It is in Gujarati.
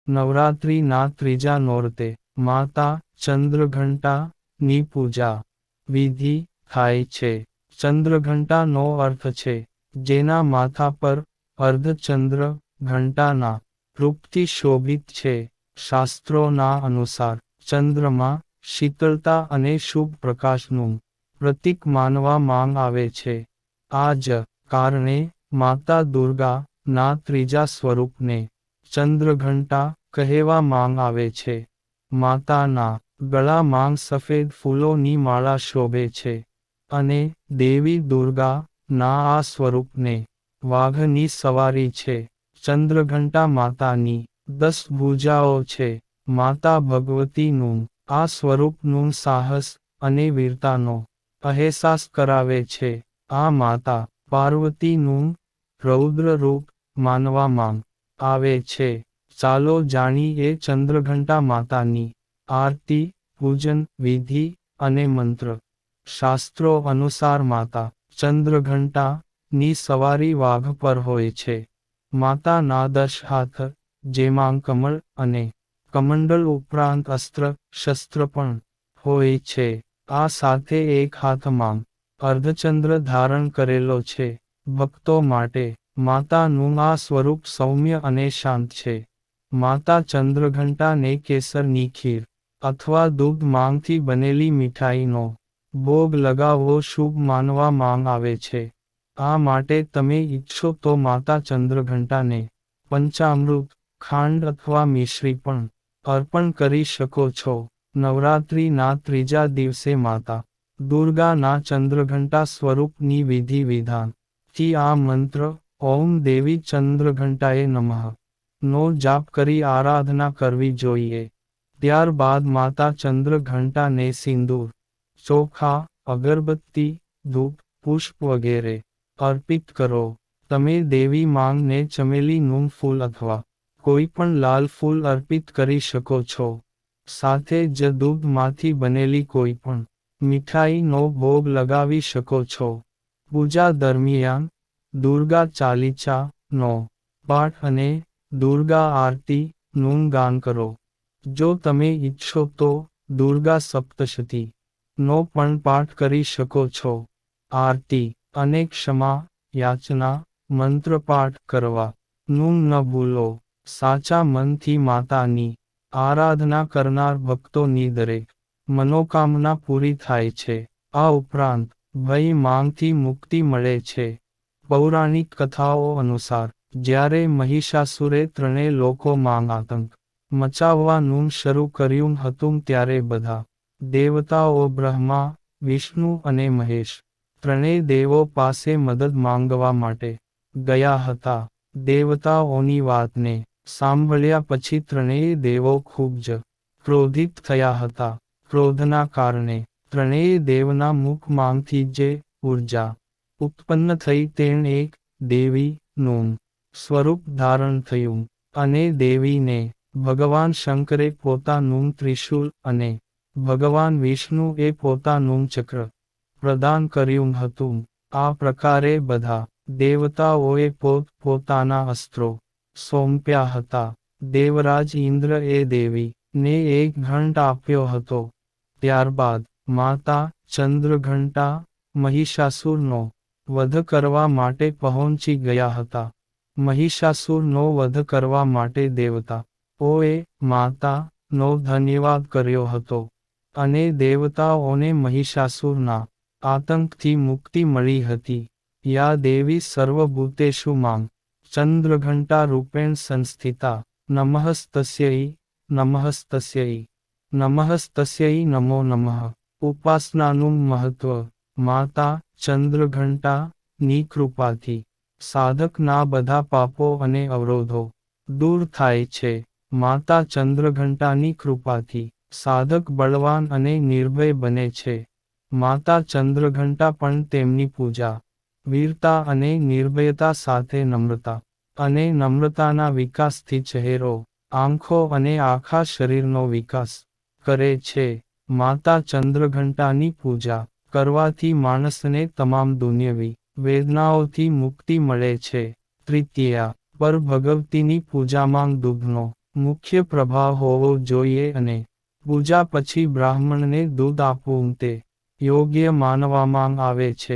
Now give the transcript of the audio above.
નવરાત્રિના ત્રીજા નોરતે માતા ચંદ્રઘંટાની પૂજા વિધિ થાય છે. ચંદ્રઘંટાનો અર્થ છે જેના માથા પર અર્ધચંદ્ર ઘંટાના રૂપથી શોભિત છે. શાસ્ત્રોના અનુસાર ચંદ્રમા શીતળતા અને શુભ પ્રકાશનું પ્રતીક માનવામાં આવે છે. આ જ કારણે માતા દુર્ગા ના ત્રીજા સ્વરૂપને ચંદ્રઘંટા કહેવામાં આવે છે. માતાના ગળામાં સફેદ ફૂલોની માળા શોભે છે અને દેવી દુર્ગા ના આ સ્વરૂપને વાઘની સવારી છે. ચંદ્રઘંટા માતાની 10 ભુજાઓ છે. માતા ભગવતીનું આ સ્વરૂપનું સાહસ અને વીરતાનો અહેસાસ કરાવે છે. આ માતા પાર્વતીનું રૌદ્ર રૂપ માનવામાં આવે છે. ચાલો જાણીએ ચંદ્રઘંટા માતાની આરતી, પૂજન વિધિ અને મંત્ર. શાસ્ત્રો અનુસાર માતા ચંદ્રઘંટા ની સવારી વાઘ પર હોય છે. માતાના 10 હાથ જેમાં કમળ અને કમંડલ ઉપરાંત અસ્ત્ર શસ્ત્ર પણ હોય છે. આ સાથે એક હાથમાં અર્ધચંદ્ર ધારણ કરેલો છે. ભક્તો માટે માતાનું આ સ્વરૂપ સૌમ્ય અને શાંત છે. માતા ચંદ્રઘંટાને કેસરની ખીર અથવા દૂધ માંગથી બનેલી મીઠાઈનો ભોગ લગાવવો શુભ માનવામાં આવે છે. આ માટે તમે ઈચ્છો તો માતા ચંદ્રઘંટાને પંચામૃત, ખાંડ અથવા મિશ્રી પણ અર્પણ કરી શકો છો. નવરાત્રિના ત્રીજા દિવસે માતા દુર્ગાના ચંદ્રઘંટા સ્વરૂપની વિધિ વિધાનથી આ મંત્ર ઓમ દેવી ચંદ્રઘંટાએ નમઃ નો જાપ કરી આરાધના કરવી જોઈએ. ત્યારબાદ માતા ચંદ્રઘંટાને સિંદૂર, ચોખા, અગરબત્તી, ધૂપ, પુષ્પ વગેરે અર્પિત કરો. તમે દેવી માંગને ચમેલીનું ફૂલ અથવા કોઈ પણ લાલ ફૂલ અર્પિત કરી શકો છો. સાથે જ દૂધમાંથી બનેલી કોઈ પણ મીઠાઈનો ભોગ લગાવી શકો છો. પૂજા દરમિયાન દુર્ગા ચાલીસા નો પાઠ અને દુર્ગા આરતી નું ગાન કરો. જો તમે ઈચ્છો તો દુર્ગા સપ્તશતી નો પણ પાઠ કરી શકો છો. આરતી અને ક્ષમા યાચના મંત્રપાઠ કરવા નું ન ભૂલો. સાચા મનથી માતાની આરાધના કરનાર ભક્તોની દરેક મનોકામના પૂરી થાય છે. આ ઉપરાંત ભય માંગથી મુક્તિ મળે છે. પૌરાણિક કથાઓ અનુસાર જ્યારે મહિષાસુરે ત્રણેય લોકોમાં આતંક મચાવવાનું શરૂ કર્યું હતું ત્યારે બધા દેવતાઓ બ્રહ્મા, વિષ્ણુ અને મહેશ ત્રણેય દેવો પાસે મદદ માંગવા માટે ગયા હતા. દેવતાઓની વાતને સાંભળ્યા પછી ત્રણેય દેવો ખૂબ જ ક્રોધિત થયા હતા. ક્રોધના કારણે ત્રણેય દેવના મુખમાંથી જે ઉર્જા ઉત્પન્ન થઈ તેણે એક દેવી નું સ્વરૂપ ધારણ થયું અને દેવીને ભગવાન શંકરે પોતાનું ત્રિશૂલ અને ભગવાન વિષ્ણુએ પોતાનું ચક્ર પ્રદાન કર્યું હતું. આ પ્રકારે બધા દેવતાઓએ પોતાના અસ્ત્રો સોંપ્યા હતા. દેવરાજ ઇન્દ્ર એ દેવી ને એક ઘંટ આપ્યો હતો. ત્યારબાદ માતા ચંદ્રઘંટા મહિષાસુરનો વધ કરવા માટે પહોંચી ગયા હતા. મહિષાસુરનો વધ કરવા માટે દેવતાઓએ માતા નો ધન્યવાદ કર્યો હતો અને દેવતાઓને મહિષાસુરના આતંકથી મુક્તિ મળી હતી. યા દેવી સર્વભૂતેષુ માં ચંદ્રઘંટા રૂપેણ સંસ્થિતા નમઃસ્તસ્યૈ નમઃસ્તસ્યૈ નમઃસ્તસ્યૈ નમો નમઃ. ઉપાસનાનું મહત્વ. માતા ચંદ્રઘંટા ની કૃપાથી સાધકના બધા પાપો અને અવરોધો દૂર થાય છે. માતા ચંદ્રઘંટાની કૃપાથી સાધક બળવાન અને નિર્ભય બને છે. માતા ચંદ્રઘંટા પણ તેમની પૂજા વીરતા અને નિર્ભયતા સાથે નમ્રતા અને નમ્રતાના વિકાસથી ચહેરો, આંખો અને આખા શરીરનો વિકાસ કરે છે. માતા ચંદ્રઘંટાની પૂજા કરવાથી માણસને તમામ દુન્યવી વેદનાઓથી મુક્તિ મળે છે. તૃતીયા પર ભગવતીની પૂજામાં દૂધનો મુખ્ય પ્રભાવ હોવો જોઈએ અને પૂજા પછી બ્રાહ્મણને દૂધ આપવું તે યોગ્ય માનવામાં આવે છે.